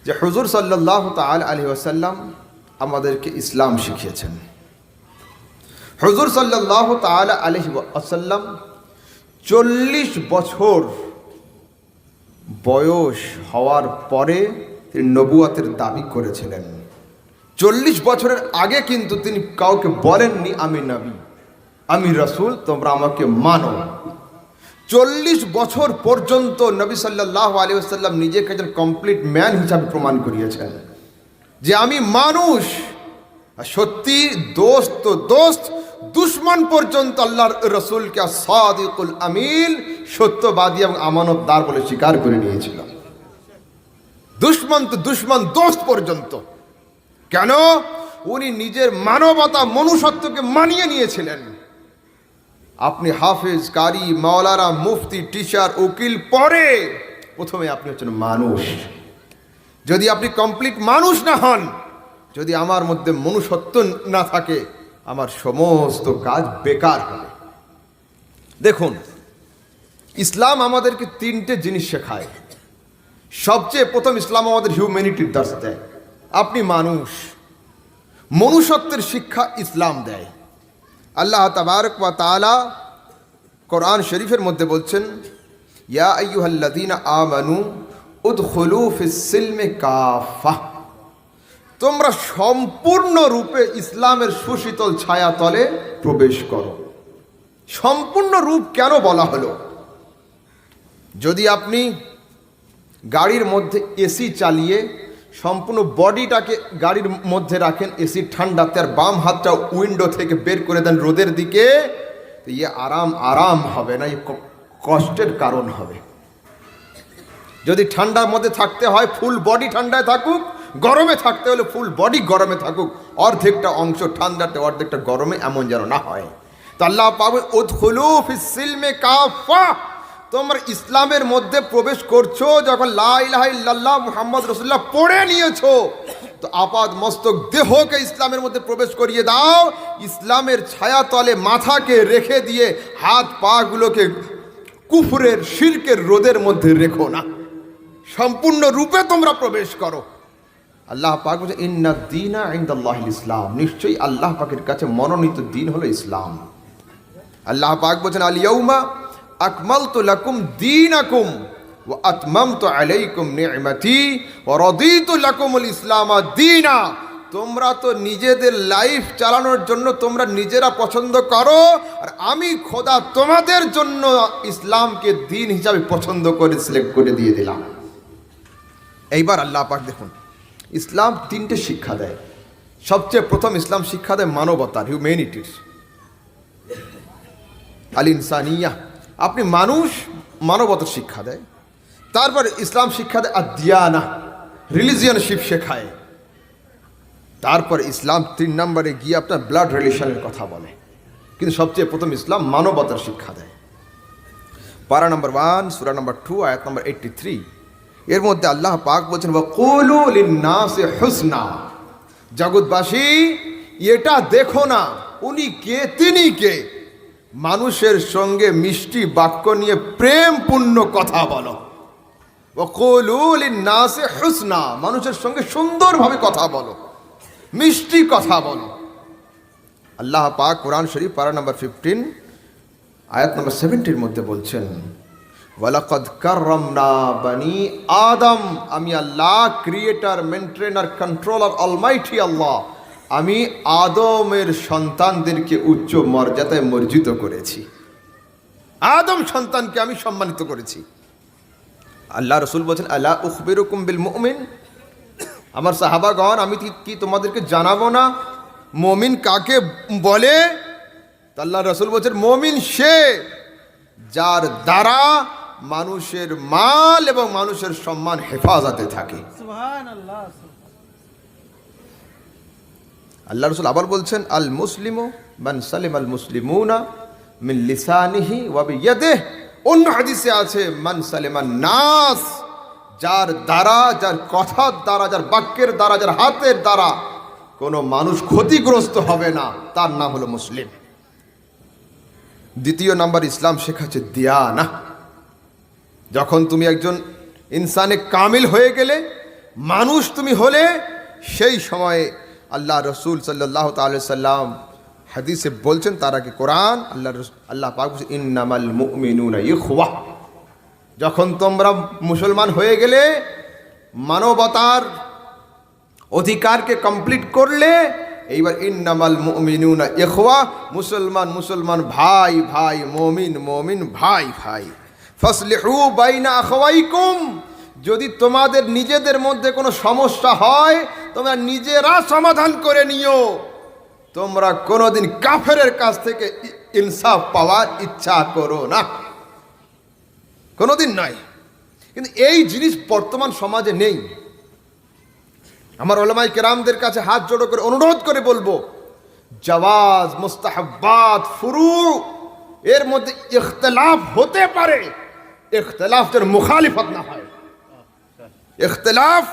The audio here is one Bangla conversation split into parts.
যে হুজুর সাল্লাল্লাহু তাআলা আলাইহি ওয়াসাল্লাম আমাদেরকে ইসলাম শিখিয়েছেন। হুজুর সাল্লাল্লাহু তাআলা আলাইহি ওয়াসাল্লাম 40 বছর বয়স হওয়ার পরে তিনি নবুয়তের দাবি করেছিলেন। 40 বছরের আগে কিন্তু তিনি কাউকে বলেননি আমি নবী, আমি রাসূল, তোমরা আমাকে মানো। 40 বছর পর্যন্ত নবী সাল্লাল্লাহু আলাইহি ওয়াসাল্লাম নিজেকে একজন কমপ্লিট ম্যান হিসাবে প্রমাণ করিয়েছেন যে আমি মানুষ। সত্যি দোস্ত দোস্ত, দুশ্মন পর্যন্ত আল্লাহর রসুলকে সাদিকুল আমিন, সত্যবাদী এবং আমানতদার বলে স্বীকার করে নিয়েছিল। দুশ্মন তো দুশ্মন, দোস্ত পর্যন্ত। কেন? উনি নিজের মানবতা মনুষ্যত্বকে মানিয়ে নিয়েছিলেন। আপনি হাফেজ, কারি, মাওলানা, মুফতি, টিচার, উকিল, পরে প্রথমে আপনি হচ্ছেন মানুষ। যদি আপনি কমপ্লিট মানুষ না হন, যদি আমার মধ্যে মনুষ্যত্ব না থাকে, আমার সমস্ত কাজ বেকার হবে। দেখুন, ইসলাম আমাদেরকে 3টে জিনিস শেখায়। সবচেয়ে প্রথম ইসলাম আমাদের হিউম্যানিটির দার্স দেয়। আপনি মানুষ, মনুষ্যত্বের শিক্ষা ইসলাম দেয়। আল্লাহ তাবারক ওয়া তাআলা কোরআন শরীফের মধ্যে বলছেন, ইয়া আইয়ুহাল্লাযীনা আমানু উদখুলু ফিস সিলমি কাফা, তোমরা সম্পূর্ণরূপে ইসলামের সুশীতল ছায়া তলে প্রবেশ করো। সম্পূর্ণ রূপ কেন বলা হলো? যদি আপনি গাড়ির মধ্যে এসি চালিয়ে সম্পূর্ণ বডিটাকে গাড়ির মধ্যে রাখেন এসি ঠান্ডাতে, আর বাম হাতটা উইন্ডো থেকে বের করে দেন রোদের দিকে, তো ইয়ে আরাম হবে না, ইয়ে কষ্টের কারণ হবে। যদি ঠান্ডার মধ্যে থাকতে হয় ফুল বডি ঠান্ডায় থাকুক, গরমে থাকতে হলে ফুল বডি গরমে থাকুক, অর্ধেকটা অংশ ঠান্ডাতে অর্ধেকটা গরমে, এমন যেন না হয়। তো আল্লাহ পাবে উদখুলু ফিস সিলমি কাফা, তোমরা ইসলামের মধ্যে প্রবেশ করছো যখন লা ইলাহা ইল্লাল্লাহ মুহাম্মদ রাসূলুল্লাহ পড়ে নিয়েছো, তো আপাদ মস্তক দেহকে ইসলামের মধ্যে প্রবেশ করিয়ে দাও। ইসলামের ছায়া তলে মাথাকে রেখে দিয়ে হাত পা গুলোকে কুফরের শিরকের রোদের মধ্যে রেখো না, সম্পূর্ণ রূপে তোমরা প্রবেশ করো। আল্লাহ পাক বলেন ইন্না দীনা ইনদাল্লাহিল ইসলাম, নিশ্চয়ই আল্লাহ পাকের কাছে মনোনীত দিন হলো ইসলাম। আল্লাহ পাক বলেন আল ইয়াউমা আকমালতু লাকুম দীনাকুম ওয়া আতমামতু আলাইকুম নি'মাতি ওয়া রাদিতু লাকুমুল ইসলাম দীনা। তোমরা তো নিজেদের লাইফ চালানোর জন্য তোমরা নিজেরা পছন্দ করো, আর আমি খোদা তোমাদের জন্য ইসলামকে দিন হিসাবে পছন্দ করে সিলেক্ট করে দিয়ে দিলাম। এইবার আল্লাহ পাক দেখুন, ইসলাম 3টে শিক্ষা দেয়। সবচেয়ে প্রথম ইসলাম শিক্ষা দেয় মানবতার, হিউম্যানিটির, আল ইনসানিয়া, আপনি মানুষ, মানবতার শিক্ষা দেয়। তারপর ইসলাম শিক্ষা দেয় আদিয়ানা, রিলিজিয়নশিপ শেখায়। তারপর ইসলাম 3 নম্বরে গিয়ে আপনার ব্লাড রিলেশনের কথা বলে। কিন্তু সবচেয়ে প্রথম ইসলাম মানবতার শিক্ষা দেয়। পারা নম্বর 1 সূরা নম্বর 2 আয়াত নম্বর 83, এর মধ্যে আল্লাহ পাক বলছেন ওয়াকুলু লিন-নাসি হুসনা, জগৎবাসী এটা দেখো না উনি কে, তিনি কে, মানুষের সঙ্গে মিষ্টি বাক্য নিয়ে প্রেমপূর্ণ কথা বলো। ওয়াকুলু লিন-নাসি হুসনা, মানুষের সঙ্গে সুন্দরভাবে কথা বলো, মিষ্টি কথা বলো। আল্লাহ পাক কোরআন শরীফ পারা নম্বর 15 আয়াত নম্বর 70 মধ্যে বলছেন ওয়ালাকাদ কাররামনা বানি আদম, আমি আল্লাহ ক্রিয়েটর, মেইনটেইনার, কন্ট্রোলার, অলমাইটি আল্লাহ, আমি আদমের সন্তানদেরকে উচ্চ মর্যাদায় মর্জিত করেছি। আদম সন্তানকে আমি সম্মানিত করেছি। আল্লাহ রসুল বলছেন আলা উখবিরুকুম বিল মুমিন, আমার সাহাবাগণ আমি কি তোমাদেরকে জানাবো না মুমিন কাকে বলে? আল্লাহ রসুল বলছেন মুমিন সে যার দ্বারা মানুষের মাল এবং মানুষের সম্মান হেফাজতে থাকে। সুবহানাল্লাহ। আল্লাহ রসুল আবার বলছেন আল মুসলিমু মান সালিম আল মুসলিমুনা মিন লিসানিহি ওয়া বিয়াদিহি, অন্য হাদিসে আছে মান সালিমান নাস, যার দ্বারা, যার কথার দ্বারা, যার বাক্যের দ্বারা, যার হাতের দ্বারা কোনো মানুষ ক্ষতিগ্রস্ত হবে না, তার নাম হলো মুসলিম। দ্বিতীয় নাম্বার ইসলাম শেখাচ্ছে দিয়ানা। যখন তুমি একজন ইনসানে কামিল হয়ে গেলে, মানুষ তুমি হলে, সেই সময়ে আল্লাহ রসুল সাল্লাল্লাহু তাআলা সাল্লাম হাদিসে বলছেন, তার আগে কোরআন, আল্লাহ পাক বলছেন ইন্নামাল মুমিনুনা ইখওয়া। যখন তোমরা মুসলমান হয়ে গেলে, মানবতার অধিকারকে কমপ্লিট করলে, এইবার ইন্নামাল মুমিনুনা ইখওয়া, মুসলমান ভাই ভাই, মুমিন ভাই ভাই। ফাসলিহু বাইনা আখওয়াইকুম, যদি তোমাদের নিজেদের মধ্যে কোনো সমস্যা হয় তোমরা নিজেরা সমাধান করে নিও, তোমরা কোনোদিন কাফেরের কাছ থেকে ইনসাফ পাওয়ার ইচ্ছা করো না, কোনোদিন নয়। কিন্তু এই জিনিস বর্তমান সমাজে নেই। আমার উলামায়ে কেরামদের কাছে হাত জোড়ো করে অনুরোধ করে বলবো, জাওয়াজ, মুস্তাহাব্বাত, ফুরু এর মধ্যে ইখতিলাফ হতে পারে, ইখতিলাফ যেন মুখালিফত না হয়। इख्तिलाफ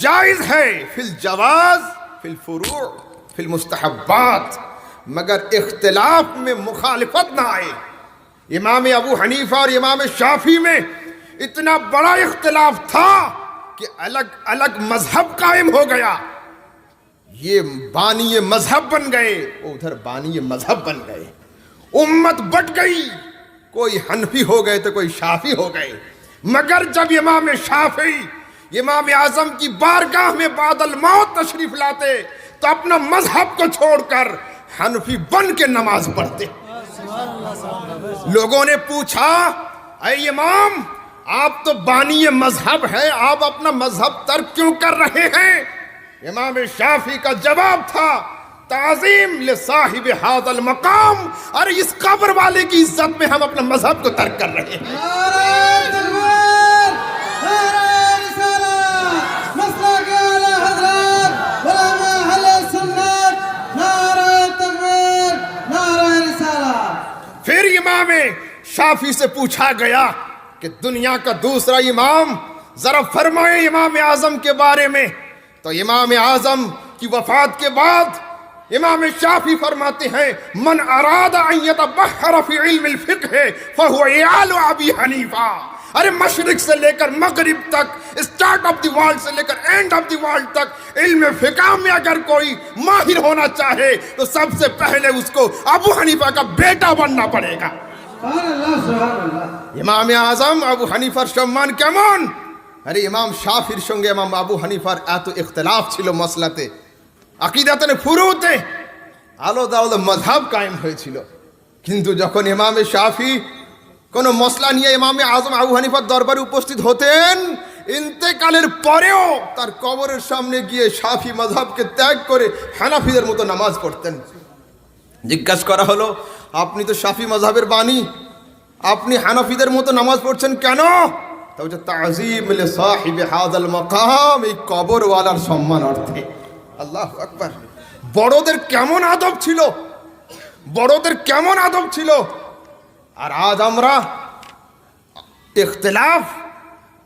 जायज़ है फिल जवाज, फिल फुरू, फिल मुस्तहब्बात, मगर इख्तिलाफ में मुखालिफत ना आए। इमाम अबू हनीफा और इमाम शाफी में इतना बड़ा इख्तिलाफ था कि अलग अलग मजहब कायम हो गया। ये बानी मजहब बन गए, उधर बानी मजहब बन गए, उम्मत बट गई, कोई हनफी हो गए तो कोई शाफी हो गए। मगर जब इमाम शाफी इमाम आजम की बारगाह में बादल मौत तशरीफ लाते तो अपना मजहब को छोड़कर हनफी बन के नमाज पढ़ते। लोगों ने पूछा, ऐ इमाम आप तो बानी मजहब है, आप अपना मजहब तर्क क्यों कर रहे हैं? इमाम शाफी का जवाब था, ताज़ीम ले साहिब हादल मकाम, अरे इस कब्र वाले की इज्जत में हम अपना मजहब को तर्क कर रहे हैं। फिर इमाम शाफी से पूछा गया कि दुनिया का दूसरा इमाम जरा फरमाए इमाम आजम के बारे में। तो इमाम आजम की वफात के बाद इमाम शाफी फरमाते हैं, मन अरादा अन यतबहर फी इल्म अल फिक्ह फहुवा यालु अबी हनीफा। अरे मशरिक से लेकर मगरिब तक, स्टार्ट ऑफ द वर्ल्ड से लेकर एंड ऑफ द वर्ल्ड तक इल्म फिक़ह में अगर कोई माहिर होना चाहे तो सबसे पहले उसको अबू हनीफा का बेटा बनना पड़ेगा। इमाम आजम अबू हनीफार सम्मान केमन? अरे इमाम शाफिर संगे इमाम अबू हनीफार एत इख्तिलाफ छिलो मसलाते, আকিদাতে, ফুরুতে আলাদা আলাদা মাযহাব কায়েম হয়েছিল। কিন্তু যখন ইমাম শাফি কোন মসলা নিয়ে ইমামে আজম আবু হানিফার দরবারে উপস্থিত হতেন, ইন্তেকালের পরেও তার কবরের সামনে গিয়ে শাফি মাযহাবকে ত্যাগ করে হানাফিদের মতো নামাজ পড়তেন। জিজ্ঞাসা করা হলো, আপনি তো শাফি মাযহাবের বাণী, আপনি হানাফিদের মতো নামাজ পড়ছেন কেন? তা হচ্ছে তাযীম লি সাহিবি হাযাল মাকাম, এই কবরওয়ালার সম্মান অর্থে। আল্লাহু আকবার। বড়দের কেমন আদব ছিল, বড়দের কেমন আদব ছিল। আর আজ আমরা ইখতিলাফ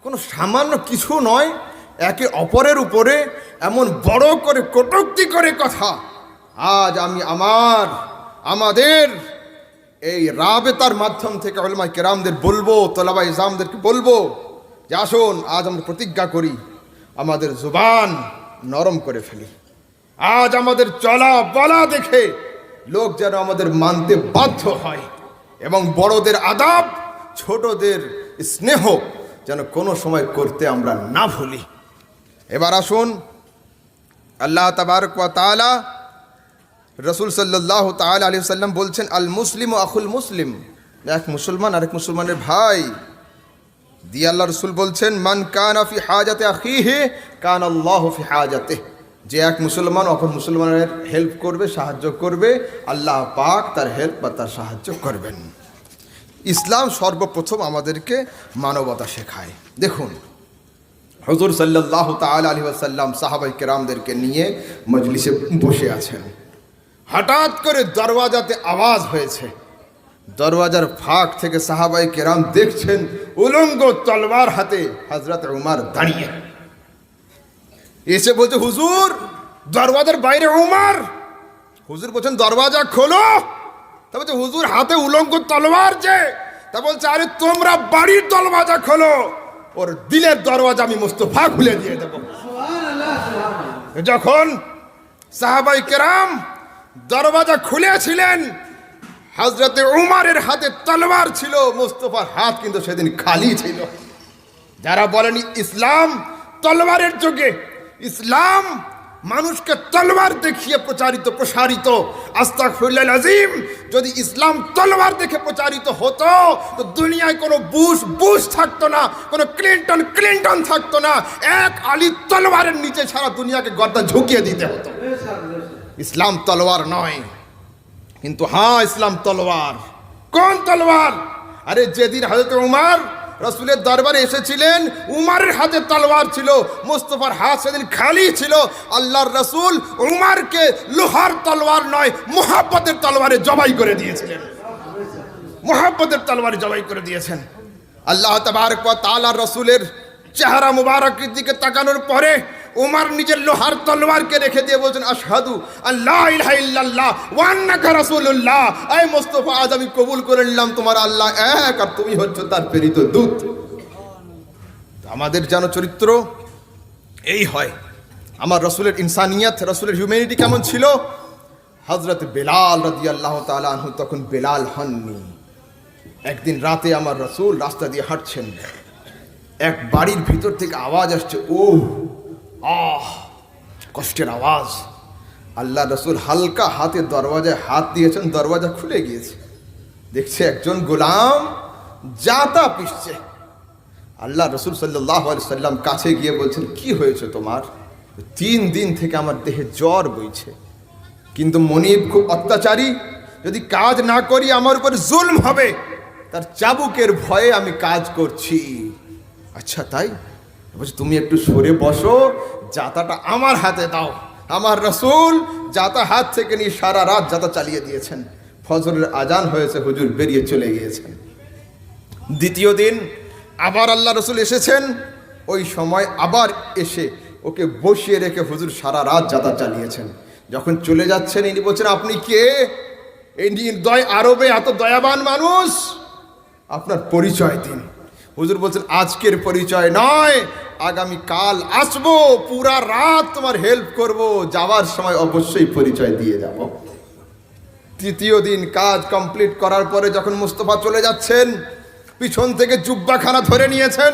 কোনো সামান্য কিছু নয়, একে অপরের উপরে এমন বড় করে কটূক্তি করে কথা। আজ আমি আমাদের এই রাবেতার মাধ্যম থেকে উলামায়ে কেরামদের বলবো, তলাবা ইজামদেরকে বলবো যে আসুন আজ আমরা প্রতিজ্ঞা করি, আমাদের জুবান নরম করে ফেলি। আজ আমাদের চলা বলা দেখে লোক যেন আমাদের মানতে বাধ্য হয়, এবং বড়দের আদব, ছোটদের স্নেহ যেন কোনো সময় করতে আমরা না ভুলি। এবার আসুন, আল্লাহ তাবারক ওয়া তাআলা, রাসূল সাল্লাল্লাহু তাআলা আলাইহি ওয়াসাল্লাম বলছেন, আল মুসলিম ও আখুল মুসলিম, এক মুসলমান আরেক মুসলমানের ভাই। দিয়ে আল্লাহ রাসূল বলছেন, মান কানা ফি হাজাতি আখিহি কানা আল্লাহু ফি হাজাতিহি, যে এক মুসলমান অপর মুসলমানের হেল্প করবে, সাহায্য করবে, আল্লাহ পাক তার হেল্প বা তার সাহায্য করবেন। ইসলাম সর্বপ্রথম আমাদেরকে মানবতা শেখায়। দেখুন, হুজুর সাল্লাল্লাহু তাআলা আলাইহি ওয়াসাল্লাম সাহাবায়ে কেরামদেরকে নিয়ে মজলিসে বসে আছেন। হঠাৎ করে দরওয়াজাতে আওয়াজ হয়েছে। দরওয়াজার ফাঁক থেকে সাহাবায়ে কেরাম দেখছেন উলঙ্গ তলোয়ার হাতে হযরত উমর দাঁড়িয়ে। এসে বলছে, হুজুর দরওয়াজার বাইরে উমর। হুজুর বলছেন, দরওয়াজা খোলো। তা বলছে, হুজুর হাতে উলঙ্গ তলোয়ার যে। তা বলছে, আরে তোমরা বাড়ির দরওয়াজা খোলো, ওর দিলের দরওয়াজা আমি মুস্তফা খুলে দিয়ে দেবো। যখন সাহাবাই কেরাম দরওয়াজা খুলেছিলেন, হযরতে উমরের হাতে তলোয়ার ছিল, মুস্তাফার হাত কিন্তু সেদিন খালি ছিল। যারা বলেনি ইসলাম তলোয়ারের যুগে, ইসলাম মানুষকে তলোয়ার দেখিয়ে প্রসারিত, আস্তাগফিরুল্লাহ আযীম, যদি ইসলাম তলোয়ার দেখে প্রচারিত হতো তো দুনিয়ায় কোনো বুশ থাকতো না, কোনো ক্লিন্টন থাকতো না। এক আলী তলোয়ারের নিচে সারা দুনিয়াকে গর্দন ঝুঁকিয়ে দিতে হতো। ইসলাম তলোয়ার নয়, কিন্তু হ্যাঁ ইসলাম তলোয়ার। কোন তলোয়ার? আরে যেদিন হযরত উমর রাসূলের দরবারে এসেছিলেন, উমরের হাতে তলোয়ার ছিল, মুস্তাফার হাত সেদিন খালি ছিল। আল্লাহর রাসূল উমরকে লোহার তলোয়ার নয়, মুহাব্বতের তলোয়ারে জবাই করে দিয়েছিলেন। মুহাব্বতের তলোয়ারে জবাই করে দিয়েছেন। আল্লাহ তাবারক ওয়া তাআলা রাসূলের চেহারা মুবারকের দিকে তাকানোর পরে উমর নিজের লোহার তলোয়ারকে রেখে দিয়ে বলছেন, আশহাদু আল্লা ইলাহা ইল্লাল্লাহ ওয়া আন্নাকা রাসূলুল্লাহ। এই মুস্তাফা, আজ আমি কবুল করে নিলাম তোমার আল্লাহ এক আর তুমি হচ্ছ তার প্রেরিত দূত। আমাদের যেন চরিত্র এই হয়। আমার রাসূলের ইনসানিয়ত, রাসূলের হিউম্যানিটি কেমন ছিল? হযরত বেলাল রাদিয়াল্লাহু তাআলা আনহু তখন বেলাল হননি। একদিন রাতে আমার রাসূল রাস্তা দিয়ে হাঁটছেন, এক বাড়ির ভিতর থেকে আওয়াজ আসছে, কষ্টের আওয়াজ। আল্লাহ রাসূল হালকা হাতে দরওয়াজায় হাত দিয়েছেন, দরওয়াজা খুলে গিয়েছে। দেখছে একজন গোলাম জাতা পিষছে। আল্লাহ রাসূল সাল্লাল্লাহু আলাইহি সাল্লাম কাছে গিয়ে বলছেন, কি হয়েছে তোমার? 3 দিন থেকে আমার দেহে জ্বর বইছে, কিন্তু মনিব খুব অত্যাচারী, যদি কাজ না করি আমার উপর জুলম হবে, তার চাবুকের ভয়ে আমি কাজ করছি। আচ্ছা তাই? বলছে তুমি একটু সরে বসো, জাতাটা আমার হাতে দাও। আমার রাসূল জাতা হাত থেকে নিয়ে সারা রাত জাতা চালিয়ে দিয়েছেন। ফজরের আজান হয়েছে, হুজুর বেরিয়ে চলে গিয়েছেন। দ্বিতীয় দিন আবার আল্লাহ রাসূল এসেছেন, ওই সময় আবার এসে ওকে বসিয়ে রেখে হুজুর সারা রাত জাতা চালিয়েছেন। যখন চলে যাচ্ছেন ইনি বলছেন, আপনি কে? এই আরবে এত দয়াবান মানুষ, আপনার পরিচয় দিন। হুজুর বলছেন, আজকের পরিচয় নয়, আগামী কাল আসবো, পুরা রাত তোমার হেল্প করব, যাওয়ার সময় অবশ্যই পরিচয় দিয়ে যাব। তৃতীয় দিন কাজ কমপ্লিট করার পরে যখন মুস্তাফা চলে যাচ্ছেন, পিছন থেকে জুব্বাখানা ধরে নিয়েছেন।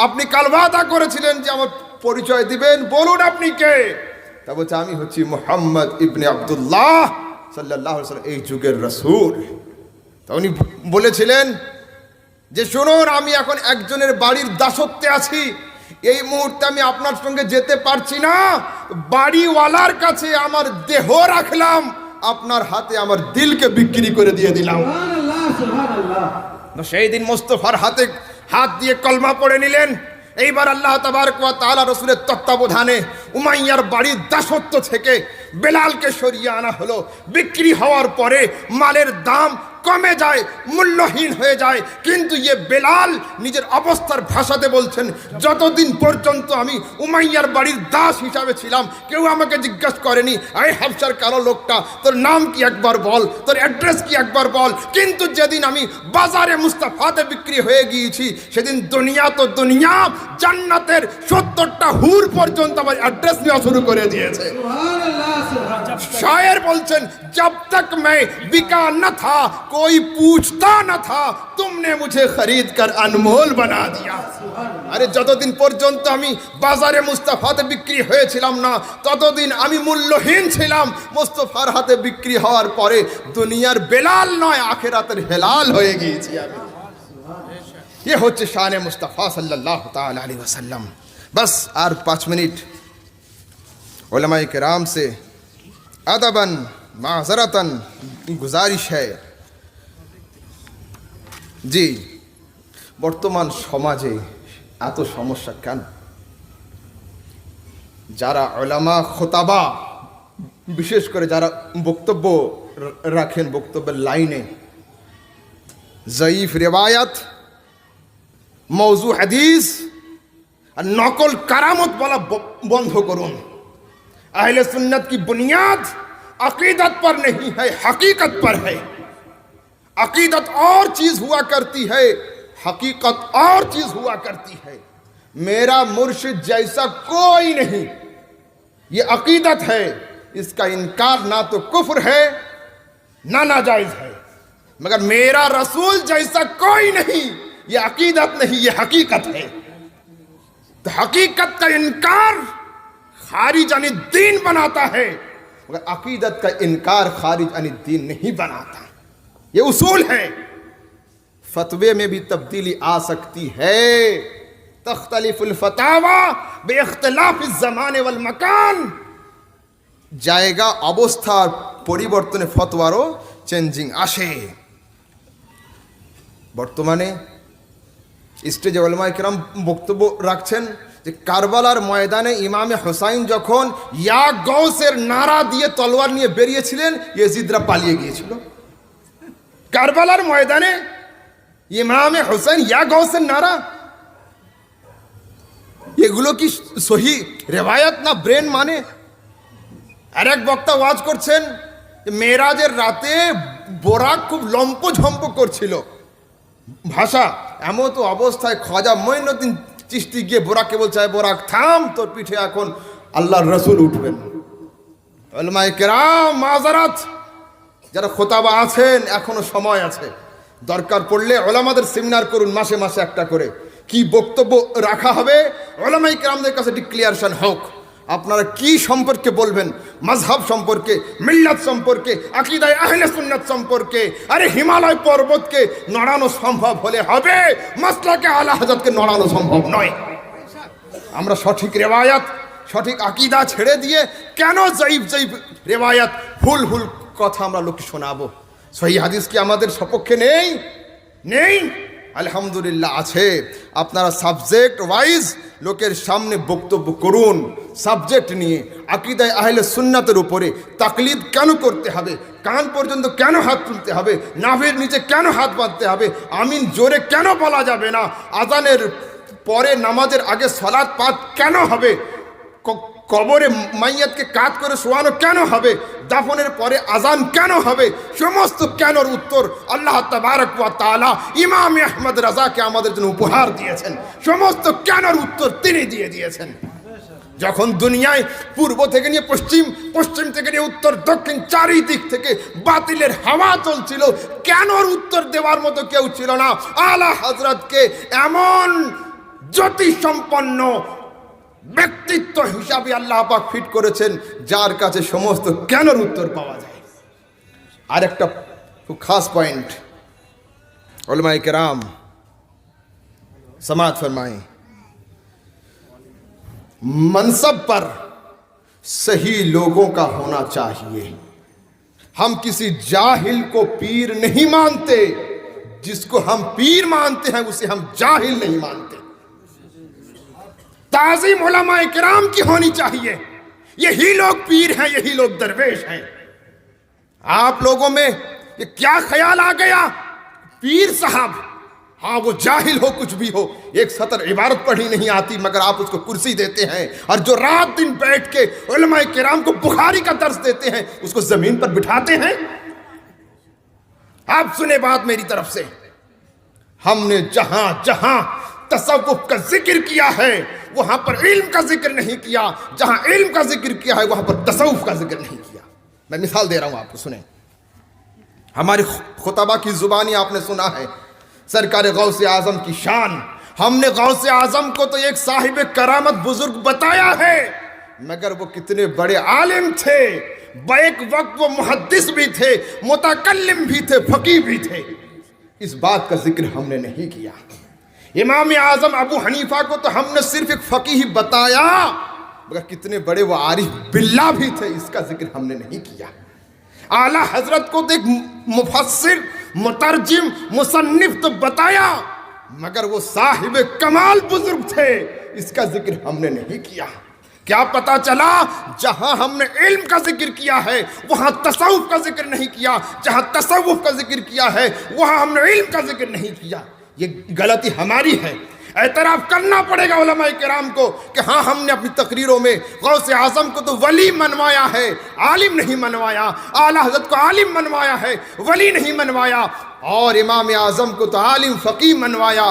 আপনি কাল ওয়াদা করেছিলেন যে আমার পরিচয় দিবেন, বলুন আপনি কে? তা বলছে, আমি হচ্ছি মুহাম্মদ ইবনে আব্দুল্লাহ সাল্লাল্লাহু আলাইহি ওয়াসাল্লাম, এই যুগের রাসূল। তা উনি বলেছিলেন যে শুনুন, আমি এখন একজনের বাড়ির দাসত্বে আছি, এই মুহূর্তে আমি আপনার সঙ্গে যেতে পারছি না, বাড়িওয়ালার কাছে আমার দেহ রাখলাম, আপনার হাতে আমার দিলকে বিক্রি করে দিয়ে দিলাম। সেই দিন মুস্তাফার হাতে হাত দিয়ে কলমা পড়ে নিলেন। এইবার আল্লাহ তাবারক ওয়া তাআলা রাসূলের তত্ত্বাবধানে উমাইয়ার বাড়ির দাসত্ব থেকে বেলালকে সরিয়ে আনা হলো। বিক্রি হওয়ার পরে মালের দাম কমে যায়, মূল্যহীন হয়ে যায়, কিন্তু বেলাল নিজের অবস্থার ভাষাতে বলছেন, যতদিন পর্যন্ত আমি উমাইয়ার বাড়ির দাস হিসাবে ছিলাম, কেউ আমাকে জিজ্ঞাসা করেনি, আরে হাবশার কালো লোকটা, তোর নাম কি একবার বল, তোর অ্যাড্রেস কি একবার বল। কিন্তু যেদিন আমি বাজারে মুস্তাফাতে বিক্রি হয়ে গিয়েছি, সেদিন দুনিয়া তো দুনিয়া, জান্নাতের 70টা হুর পর্যন্ত আমার অ্যাড্রেস নেওয়া শুরু করে দিয়েছে। শায়ের বলছেন, জব তক मैं बिका न था कोई पूछता न था, तुमने मुझे खरीद कर अनमोल बना दिया। আরে যতদিন পর্যন্ত আমি বাজারে মুস্তাফাতে বিক্রি হয়েছিলাম না, ততদিন আমি মূল্যহীন ছিলাম। মুস্তাফার হাতে বিক্রি হওয়ার পরে দুনিয়ার বেলাল নয়, আখিরাতের হেলাল হয়ে গিয়েছি আমি। ये হচ্ছে শানে মুস্তাফা সাল্লাল্লাহু তাআলা अलैहि वसल्लम। बस আর 5 মিনিট उलमाए किराम से अदबन माजरतन गुजारिश है। জি, বর্তমান সমাজে এত সমস্যা কেন? যারা উলামা খোতাবা, বিশেষ করে যারা বক্তব্য রাখেন, বক্তব্যের লাইনে জয়ীফ রিওয়ায়াত, মওজু হাদিস আর নকল কারামত বলা বন্ধ করুন। अहले सुन्नत की बुनियाद अकीदत पर नहीं है, हकीकत पर है। अकीदत और चीज हुआ करती है, हकीकत और चीज हुआ करती है। मेरा मुर्शिद जैसा कोई नहीं, ये अकीदत है, इसका इनकार ना तो कुफ्र है ना नाजायज है, मगर मेरा रसूल जैसा कोई नहीं, ये अकीदत नहीं, ये हकीकत है। तो हकीकत का इनकार खारिज अन दीन बनाता है, मगर अकीदत का इनकार खारिज अन दीन नहीं बनाता। ये उसूल है। फतवे में भी तब्दीली आ सकती है। तख्तलिफुल फतावा बेइख्तिलाफिज ज़माने वल मकान, জায়গা অবস্থার পরিবর্তনে ফতোয়ারও চেঞ্জিং আসে। বর্তমানে স্টেজে উলামায়ে কেরাম বক্তব্য রাখছেন যে কারবালার ময়দানে ইমামে হোসাইন যখন ইয়া গৌসের নারা দিয়ে তলোয়ার নিয়ে বেরিয়েছিলেন, ইয়েজিদরা পালিয়ে গিয়েছিল। কারবালার ময়দানে ইমামে হোসেন ইয়া গৌসের নারা, এগুলো কি সহি রেওয়ায়াত না ব্রেন মানে? আর এক বক্তা ওয়াজ করছেন মেরাজের রাতে বোরাক খুব লম্পঝম্প করছিল, ভাষা এমন তো অবস্থায় খাজা মঈনুদ্দিন চিশতি গিয়ে বোরাককে বলছে, বোরাক থাম, তোর পিঠে এখন আল্লাহর রসুল উঠবেন। উলামায়ে কেরাম মাযরাত, যারা খোতাবা আছেন এখনো সময় আছে, দরকার পড়লে ওলামাদের সেমিনার করুন, মাসে মাসে একটা করে কি বক্তব্য রাখা হবে ওলামায়ে কেরামদের কাছে ডিক্লিয়ারেশন হোক। আপনারা কি সম্পর্কে বলবেন, মাযহাব সম্পর্কে, মিল্লাত সম্পর্কে, আকীদায়ে আহলে সুন্নাত সম্পর্কে। আরে হিমালয় পর্বতকে নড়ানো সম্ভব হলে হবে, মাসলাকে আলা হযরতকে নড়ানো সম্ভব নয়। আমরা সঠিক রেওয়ায়াত, সঠিক আকীদা ছেড়ে দিয়ে কেন জয়ীফ জয়ীফ রেওয়ায়াত, ভুল ভুল কথা আমরা লোককে শোনাবো? সহিহ হাদিস কি আমাদের সপক্ষে নেই? নেই, আলহামদুলিল্লাহ আছে। আপনারা সাবজেক্ট ওয়াইজ লোকের সামনে বক্তব্য করুন, সাবজেক্ট নিয়ে। আকীদায়ে আহলে সুন্নাতের উপরে তাকলিদ কেন করতে হবে, কান পর্যন্ত কেন হাত তুলতে হবে, নাভির নিচে কেন হাত বাঁধতে হবে, আমিন জোরে কেন বলা যাবে না, আজানের পরে নামাজের আগে সালাত পাঠ কেন হবে, কবরে মাইয়াতকে কাত করে শোয়ানো কেন হবে, দাফনের পরে আজান কেন হবে, সমস্ত কেনর উত্তর আল্লাহ তাবারক ওয়া তাআলা ইমাম আহমদ রাজাকে আমাদের জন্য উপহার দিয়েছেন। সমস্ত কেনর উত্তর তিনি দিয়ে দিয়েছেন। যখন দুনিয়ায় পূর্ব থেকে নিয়ে পশ্চিম, পশ্চিম থেকে নিয়ে উত্তর, দক্ষিণ, চারিদিক থেকে বাতিলের হাওয়া চলছিল, কেনর উত্তর দেওয়ার মতো কেউ ছিল না। আলা হযরতকে এমন জ্যোতি সম্পন্ন ব্যক্তিত্ব হিসাবে আল্লাহ পাক ফিট করেছেন, যার কাছে সমস্ত কেনর উত্তর পাওয়া যায়। আর একটা খুব খাস পয়েন্ট, উলামায়ে কেরাম समाअत फरमाएं, मनसब पर सही लोगों का होना चाहिए। हम किसी जाहिल को पीर नहीं मानते, जिसको हम पीर मानते हैं उसे हम जाहिल नहीं मानते। ताज़ीम उलमाए किराम की होनी चाहिए। यही लोग पीर हैं, यही लोग दरवेश हैं। आप लोगों में ये क्या ख्याल आ गया, पीर साहब, हाँ वो जाहिल हो कुछ भी हो, एक सतर इबारत पढ़ी नहीं आती मगर आप उसको कुर्सी देते हैं, और जो रात दिन बैठ के उलमाए किराम को बुखारी का दर्स देते हैं उसको जमीन पर बिठाते हैं। आप सुने बात मेरी तरफ से, हमने जहां जहां तसव्वुफ का जिक्र किया है वहां पर इल्म का जिक्र नहीं किया, जहां इल्म का जिक्र किया है वहां पर तसव्वुफ का जिक्र नहीं किया। मैं मिसाल दे रहा हूं आपको, सुने। हमारे खुतबा की जुबानी आपने सुना है, सरकार गौसे आजम की शान। हमने गौसे आजम को तो एक साहिब करामत बुजुर्ग बताया है, मगर वो कितने बड़े आलिम थे, बैक वक्त वो मुहद्दिस भी थे, मुतकल्लिम भी थे, फकीह भी थे। इस बात का जिक्र हमने नहीं किया। इमाम आजम अबू हनीफा को तो हमने सिर्फ एक फकीह बताया, मगर कितने बड़े वो आरिफ बिल्ला भी थे, इसका जिक्र हमने नहीं किया। आला हजरत को तो एक मुफस्सिर, मुतरजिम, मुसन्निफ तो बताया, मगर वो साहिब कमाल बुजुर्ग थे, इसका जिक्र हमने नहीं किया। क्या पता चला, जहां हमने इल्म का जिक्र किया है वहां तसव्वुफ का जिक्र नहीं किया, जहां तसव्वुफ का जिक्र किया है वहां हमने इल्म का जिक्र नहीं किया। ये गलती हमारी है। एतराफ़ करना पड़ेगा उलमाए किराम को कि हाँ, हमने अपनी तकरीरों में गौसे आज़म को तो वली मनवाया है, आलिम नहीं मनवाया। आला हज़रत को आलिम मनवाया है, वली नहीं मनवाया। और इमाम आज़म को तो आलिम फ़कीह मनवाया,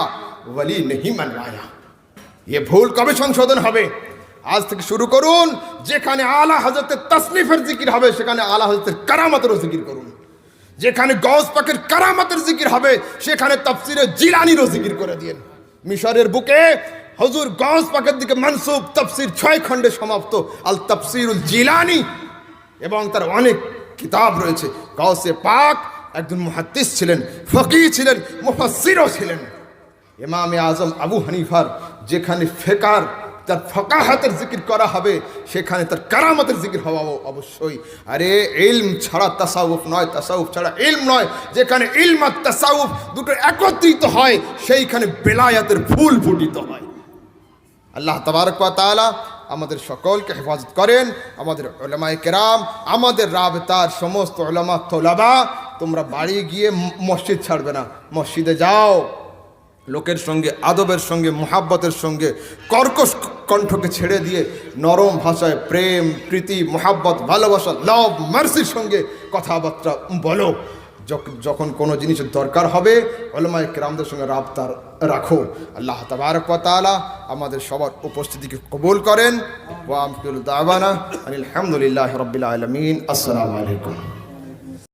वली नहीं मनवाया। ये भूल कभी संशोधन হবে। আজ থেকে শুরু করুন, যেখানে আলা হযরতের তাসনিফের জিকির হবে সেখানে আলা হযরতের কারামাতেরও জিকির করুন, যেখানে গৌস পাকের কারামাতের জিকির হবে সেখানে তাফসিরে জিলানীরও জিকির করে দিন। মিশরের বুকে হুজুর গৌস পাকের দিকে মানসুব তাফসির 6 খণ্ডে সমাপ্ত, আল তাফসিরুল জিলানী, এবং তার অনেক কিতাব রয়েছে। গৌসে পাক একজন মুহাদ্দিস ছিলেন, ফকিহ ছিলেন, মুফাসসিরও ছিলেন। ইমামে আজম আবু হানিফার যেখানে ফিকার তার ফকাহাতের জিকির করা হবে সেখানে তার কারামতের জিকির হওয়া অবশ্যই। আরে ইলম ছাড়া তাসাউফ নয়, তাসাউফ ছাড়া ইলম নয়। যেখানে ইলম আর তাসাউফ দুটো একত্রিত হয় সেইখানে বেলায়াতের ফুল ফুটিত হয়। আল্লাহ তাবারক ওয়া তাআলা আমাদের সকলকে হেফাজত করেন। আমাদের উলামায়ে কেরাম, আমাদের রাবতার সমস্ত উলামা তোলাবা, তোমরা বাড়ি গিয়ে মসজিদ ছাড়বে না, মসজিদে যাও, লোকের সঙ্গে আদবের সঙ্গে মুহাব্বতের সঙ্গে কর্কশ কণ্ঠকে ছেড়ে দিয়ে নরম ভাষায় প্রেম প্রীতি মুহাব্বত ভালোবাসা লাভ মার্সির সঙ্গে কথাবার্তা বলো। যখন কোনো জিনিসের দরকার হবে উলামায়ে কেরামদের সঙ্গে রাবতা রাখো। আল্লাহ তাবারক ওয়া তাআলা আমাদের সবার উপস্থিতিকে কবুল করেন। ওয়া আখিরু দাওয়ানা আলহামদুলিল্লাহি রাব্বিল আলামিন। আসসালামু আলাইকুম।